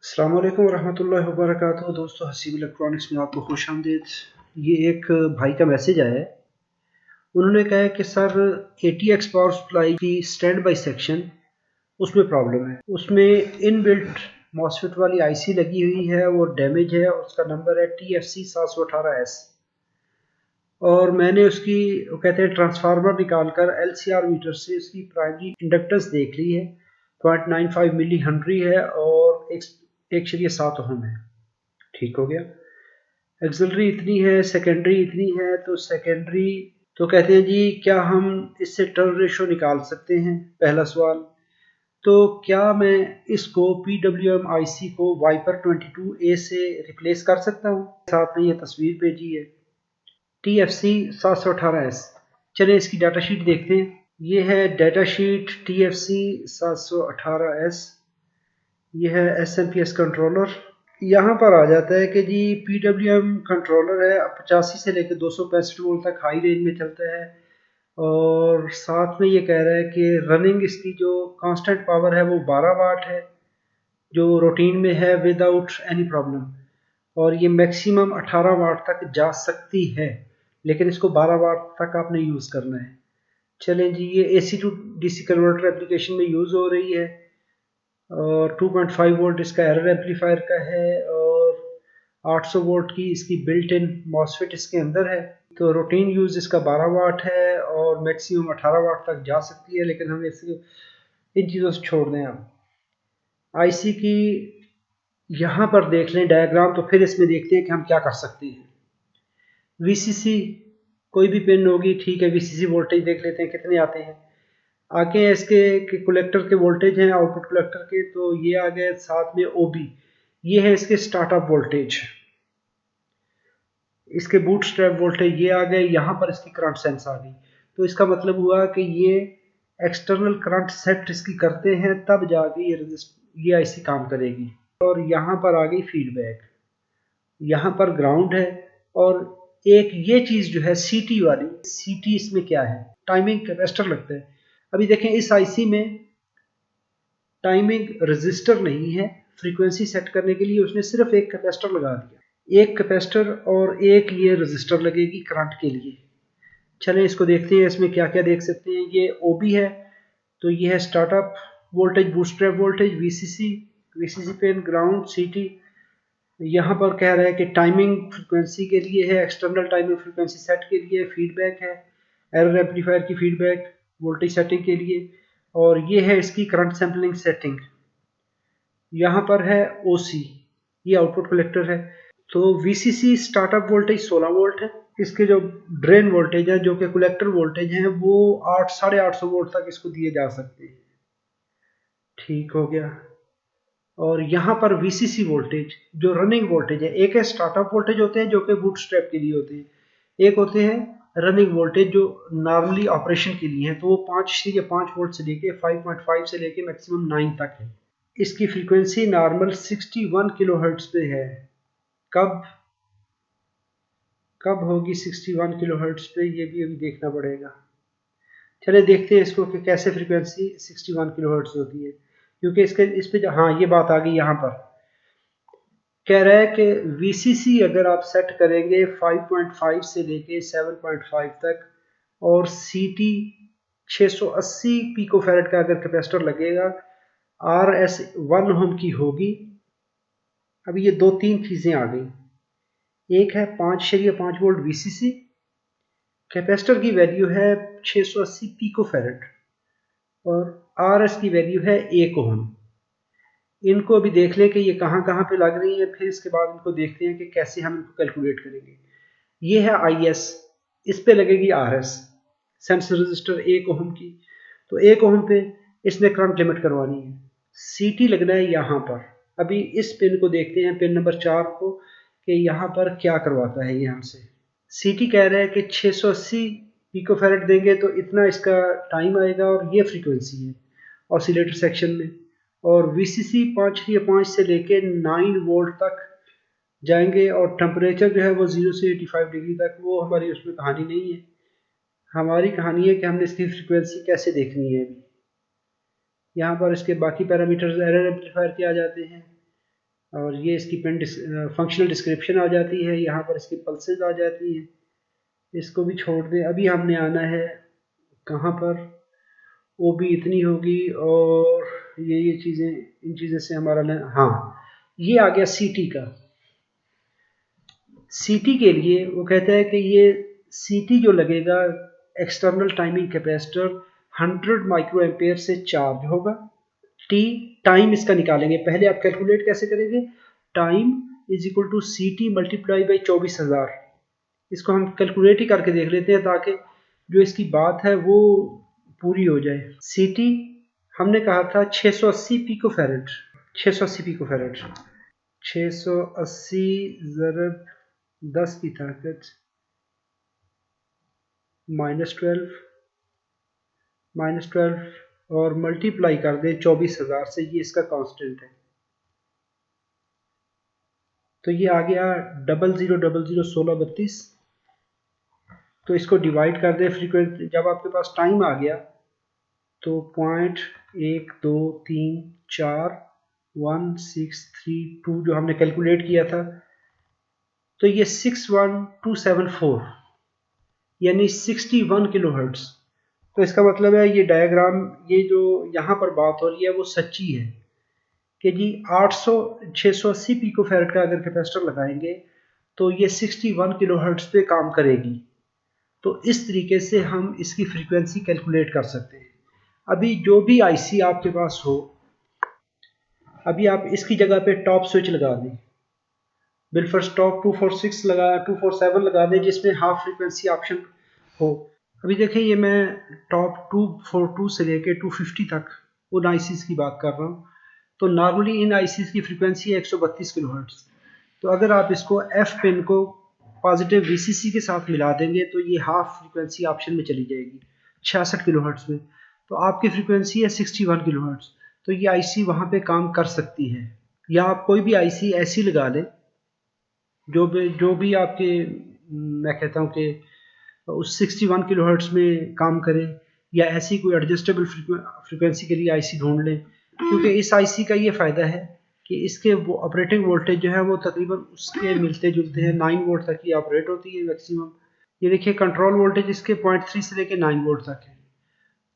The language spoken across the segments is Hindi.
अस्सलाम वालेकुम रहमतुल्लाहि व बरकातुहू। दोस्तों, हसीब इलेक्ट्रॉनिक्स में आपको खुश आमदीद। ये एक भाई का मैसेज आया है। उन्होंने कहा है कि सर ATX पावर सप्लाई की स्टैंड बाई सेक्शन उसमें प्रॉब्लम है। उसमें इनबिल्ट मॉसफेट वाली IC लगी हुई है, वो डैमेज है। उसका नंबर है TFC 718S। और मैंने उसकी वो कहते हैं ट्रांसफार्मर निकाल कर LCR मीटर से उसकी प्राइमरी इंडक्टेंस देख ली है। 0.95 मिली हेनरी है और 1.7 ओहम है। ठीक हो गया। एक्सिलरी इतनी है, सेकेंडरी इतनी है। तो सेकेंडरी तो कहते हैं जी क्या हम इससे टर्न रेशो निकाल सकते हैं, पहला सवाल। तो क्या मैं इसको PWM IC को वाइपर 22A से रिप्लेस कर सकता हूँ? साथ में ये तस्वीर भेजी है TFC 718S। चलिए इसकी डाटा शीट देखते हैं। ये है डाटा शीट TFC 718S। ये है SMPS कंट्रोलर। यहाँ पर आ जाता है कि जी PWM कंट्रोलर है, 85 से लेकर 265 वोल्ट तक हाई रेंज में चलता है। और साथ में ये कह रहा है कि रनिंग इसकी जो कांस्टेंट पावर है वो 12 वाट है, जो रूटीन में है विदाउट एनी प्रॉब्लम। और ये मैक्सिमम 18 वाट तक जा सकती है, लेकिन इसको 12 वाट तक आपने यूज़ करना है। चलें जी, ये AC to DC converter application में यूज़ हो रही है। और 2.5 वोल्ट इसका एरर एम्पलीफायर का है और 800 वोल्ट की इसकी बिल्ट इन मॉसफेट इसके अंदर है। तो रूटीन यूज़ इसका 12 वाट है और मैक्सिमम 18 वाट तक जा सकती है, लेकिन हमें इसको इन चीज़ों से छोड़ दें। अब IC की यहाँ पर देख लें डायग्राम, तो फिर इसमें देखते हैं कि हम क्या कर सकते हैं। VCC कोई भी पिन होगी, ठीक है। VCC वोल्टेज देख लेते हैं कितने आते हैं। आगे इसके कलेक्टर के वोल्टेज हैं, आउटपुट कलेक्टर के, तो ये आ गए। साथ में OB, ये है इसके स्टार्टअप वोल्टेज, इसके बूट स्ट्रैप वोल्टेज ये आ गए। यहाँ पर इसकी करंट सेंस आ गई। तो इसका मतलब हुआ कि ये एक्सटर्नल करंट सेट इसकी करते हैं, तब जाके ये IC काम करेगी। और यहाँ पर आ गई फीडबैक, यहाँ पर ग्राउंड है। और एक ये चीज़ जो है CT वाली, CT इसमें क्या है, टाइमिंग कैपेसिटर लगता है। अभी देखें इस IC में टाइमिंग रजिस्टर नहीं है। फ्रीक्वेंसी सेट करने के लिए उसने सिर्फ एक कैपेसिटर लगा दिया, एक कैपेसिटर और एक ये रजिस्टर लगेगी करंट के लिए। चलें इसको देखते हैं, इसमें क्या क्या देख सकते हैं। ये OB है, तो ये है startup voltage, bootstrap voltage, VCC pin, ground, CT। यहाँ पर कह रहा है कि टाइमिंग फ्रीक्वेंसी के लिए है, एक्सटर्नल टाइमिंग फ्रीक्वेंसी सेट के लिए। फीडबैक है, एरर एम्पलीफायर की फीडबैक वोल्टेज सेटिंग के लिए। और ये है इसकी करंट सैम्पलिंग सेटिंग। यहाँ पर है OC, ये आउटपुट कलेक्टर है। तो VCC स्टार्टअप वोल्टेज 16 वोल्ट है। इसके जो ड्रेन वोल्टेज है, जो कि कलेक्टर वोल्टेज है, वो 800-850 वोल्ट तक इसको दिए जा सकते हैं। ठीक हो गया। और यहाँ पर VCC वोल्टेज जो रनिंग वोल्टेज है, एक है स्टार्टअप वोल्टेज होते हैं जो कि बूटस्ट्रैप के लिए होते हैं, एक होते हैं रनिंग वोल्टेज जो नॉर्मली ऑपरेशन के लिए हैं। तो वो 5 वोल्ट से लेके 5.5 से लेके मैक्सिमम 9 तक है। इसकी फ्रीक्वेंसी नॉर्मल 61 किलोहर्ट्ज पे है। कब कब होगी 61 किलोहर्ट्ज पे, ये भी अभी देखना पड़ेगा। चले देखते हैं इसको कि कैसे फ्रीक्वेंसी 61 किलोहर्ट्ज होती है, क्योंकि इसके इस पे हाँ ये बात आ गई। यहाँ पर कह रहा है कि VCC अगर आप सेट करेंगे 5.5 से लेके 7.5 तक, और CT 680 पिकोफैरेड का अगर कैपेसिटर लगेगा, RS 1 ओम की होगी। अभी ये 2-3 चीज़ें आ गई। एक है 5.5 वोल्ट VCC, कैपेसिटर की वैल्यू है 680 पिकोफैरेड, और RS की वैल्यू है 1 ओम। इनको अभी देख लें कि ये कहाँ कहाँ पे लग रही है, फिर इसके बाद इनको देखते हैं कि कैसे हम इनको कैलकुलेट करेंगे। ये है IS, इस पे लगेगी RS, सेंस रजिस्टर 1 ओम की। तो 1 ओम पे इसने करंट लिमिट करवानी है। CT लगना है यहाँ पर। अभी इस पिन को देखते हैं, पिन नंबर 4 को, कि यहाँ पर क्या करवाता है ये हमसे। CT कह रहा है कि 680 पिकोफैरेड देंगे तो इतना इसका टाइम आएगा, और ये फ्रीक्वेंसी है ऑसिलेटर सेक्शन में। और VCC 5.5 से लेके 9 वोल्ट तक जाएंगे, और टेम्परेचर जो है वो 0 से 85 डिग्री तक। वो हमारी उसमें कहानी नहीं है। हमारी कहानी है कि हमने इसकी फ्रीक्वेंसी कैसे देखनी है। अभी यहाँ पर इसके बाकी पैरामीटर्स एरर एम्पलीफायर के आ जाते हैं। और ये इसकी फंक्शनल डिस्क्रिप्शन आ जाती है, यहाँ पर इसकी पल्सेस आ जाती हैं। इसको भी छोड़ दें। अभी हमने आना है कहाँ पर, वो भी इतनी होगी और ये चीज़ें, इन चीज़ों से हमारा हाँ, ये आ गया सीटी का। सीटी के लिए वो कहता है कि ये सीटी जो लगेगा, external timing capacitor 100 micro ampere से चार्ज होगा। टी टाइम इसका निकालेंगे। पहले आप कैलकुलेट कैसे करेंगे, time is equal to C T multiply by 24,000। इसको हम कैलकुलेट ही करके देख लेते हैं ताकि जो इसकी बात है वो पूरी हो जाए। सी टी हमने कहा था 680 पिको फेरेड, 680 पिको फेरेड, 680 ज़रब 10 की ताकत -12 और मल्टीप्लाई कर दें 24,000 से, ये इसका कांस्टेंट है। तो ये आ गया 0000 1632। तो इसको डिवाइड कर दें फ्रीक्वेंसी, जब आपके पास टाइम आ गया तो 0.12341632 जो हमने कैलकुलेट किया था, तो ये 61274 यानी 61 किलो हर्ट्ज। तो इसका मतलब है ये डायग्राम, ये जो यहाँ पर बात हो रही है वो सच्ची है कि जी 680 पिको फैरेड का अगर कैपेसिटर लगाएंगे तो ये 61 किलो हर्ट्ज पे काम करेगी। तो इस तरीके से हम इसकी फ्रीक्वेंसी कैलकुलेट कर सकते हैं। अभी जो भी आईसी आपके पास हो, अभी आप इसकी जगह पे टॉप स्विच लगा दें, बिलफर्स्ट टॉप 246 लगा 247 लगा दें जिसमें हाफ फ्रीक्वेंसी ऑप्शन हो। अभी देखिए ये मैं टॉप 242 से लेके 250 तक उन आईसीज की बात कर रहा हूँ। तो नॉर्मली इन आईसीज की फ्रीक्वेंसी है 132 किलोहर्ट्ज। तो अगर आप इसको एफ पिन को पॉजिटिव वीसीसी के साथ मिला देंगे तो ये हाफ फ्रीक्वेंसी ऑप्शन में चली जाएगी 66 किलोहर्ट्ज में। तो आपकी फ्रीक्वेंसी है 61 किलोहर्ट्ज। तो ये आईसी वहाँ पे काम कर सकती है। या आप कोई भी आईसी ऐसी लगा लें जो भी आपके, मैं कहता हूँ कि उस 61 किलोहर्ट्ज में काम करे, या ऐसी कोई एडजस्टेबल फ्रीक्वेंसी के लिए आईसी ढूंढ लें। क्योंकि इस आईसी का ये फ़ायदा है कि इसके वो ऑपरेटिंग वोल्टेज जो है वो तकरीबन उसके मिलते जुलते हैं, 9 वोल्ट तक की ऑपरेट होती है मैक्सिमम। ये देखिए कंट्रोल वोल्टेज इसके 0.3 से लेके 9 वोल्ट तक है।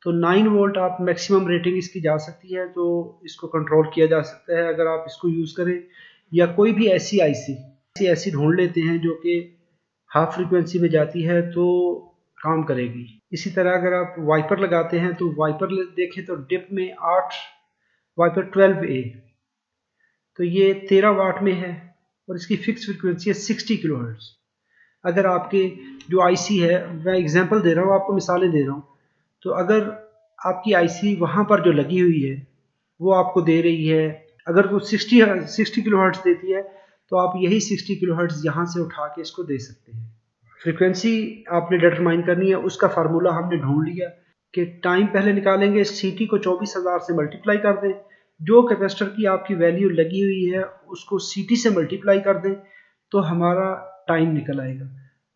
तो 9 वोल्ट आप मैक्सिमम रेटिंग इसकी जा सकती है, तो इसको कंट्रोल किया जा सकता है अगर आप इसको यूज़ करें। या कोई भी ऐसी आईसी ऐसी ढूंढ लेते हैं जो कि हाफ फ्रीक्वेंसी में जाती है तो काम करेगी। इसी तरह अगर आप वाइपर लगाते हैं तो वाइपर देखें तो डिप में 8 वाइपर 12A, तो ये 13 वाट में है और इसकी फिक्स फ्रीक्वेंसी है 60 किलोहर्ट्ज। अगर आपके जो आईसी है, मैं एग्जांपल दे रहा हूँ आपको, मिसालें दे रहा हूँ, तो अगर आपकी आईसी वहाँ पर जो लगी हुई है वो आपको दे रही है, अगर वो 60 किलोहर्ट्ज देती है तो आप यही 60 किलोहर्ट्ज यहाँ से उठा के इसको दे सकते हैं। फ्रीक्वेंसी आपने डिटरमाइन करनी है, उसका फार्मूला हमने ढूंढ लिया कि टाइम पहले निकालेंगे, सीटी को 24,000 से मल्टीप्लाई कर दें, जो कैपेसिटर की आपकी वैल्यू लगी हुई है उसको सीटी से मल्टीप्लाई कर दें तो हमारा टाइम निकल आएगा।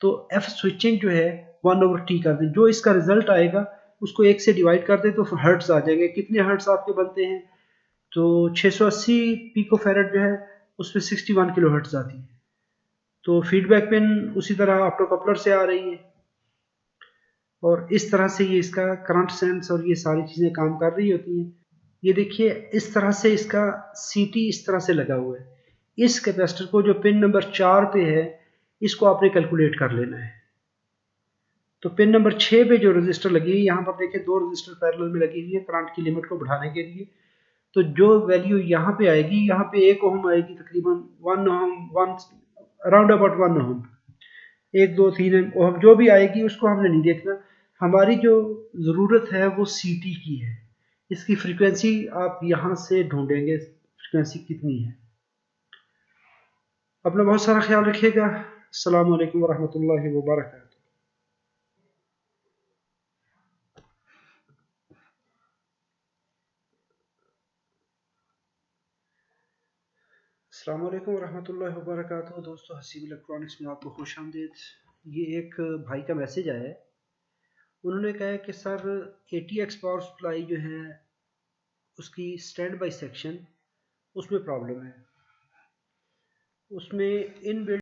तो एफ स्विचिंग जो है 1/t कर दें, जो इसका रिजल्ट आएगा उसको 1 से डिवाइड कर दें तो हर्ट्स आ जाएंगे। कितने हर्ट्स आपके बनते हैं, तो 680 पिको फैरेड जो है उसमें 61 किलो हर्ट्स आती है। तो फीडबैक पिन उसी तरह ऑप्टो कपलर से आ रही है और इस तरह से ये इसका करंट सेंस और ये सारी चीज़ें काम कर रही होती हैं। ये देखिए इस तरह से इसका सीटी इस तरह से लगा हुआ है। इस कैपेसिटर को जो पिन नंबर 4 पे है इसको आपने कैलकुलेट कर लेना है। तो पिन नंबर 6 पे जो रजिस्टर लगी है, यहाँ पर देखिए 2 रजिस्टर पैरेलल में लगी हुई है करंट की लिमिट को बढ़ाने के लिए। तो जो वैल्यू यहाँ पे आएगी, यहाँ पे 1 ओम आएगी, तकरीबन 1 ओम, अराउंड अबाउट 1 ओम, 1 2 3 ओम जो भी आएगी उसको हमने नहीं देखना। हमारी जो ज़रूरत है वो सीटी की है। इसकी फ्रीक्वेंसी आप यहाँ से ढूंढेंगे फ्रीक्वेंसी कितनी है। अपना बहुत सारा ख्याल रखिएगा। अस्सलाम वालेकुम वरहमतुल्लाहि वबरकातुहू। अस्सलाम वालेकुम वरहमतुल्लाहि वबरकातुहू। दोस्तों हसीब इलेक्ट्रॉनिक्स में आपको खुश आमदीद। ये एक भाई का मैसेज आया है। उन्होंने कहा है कि सर ATX पावर सप्लाई जो है उसकी स्टैंड बाई सेक्शन उसमें प्रॉब्लम है। उसमें इन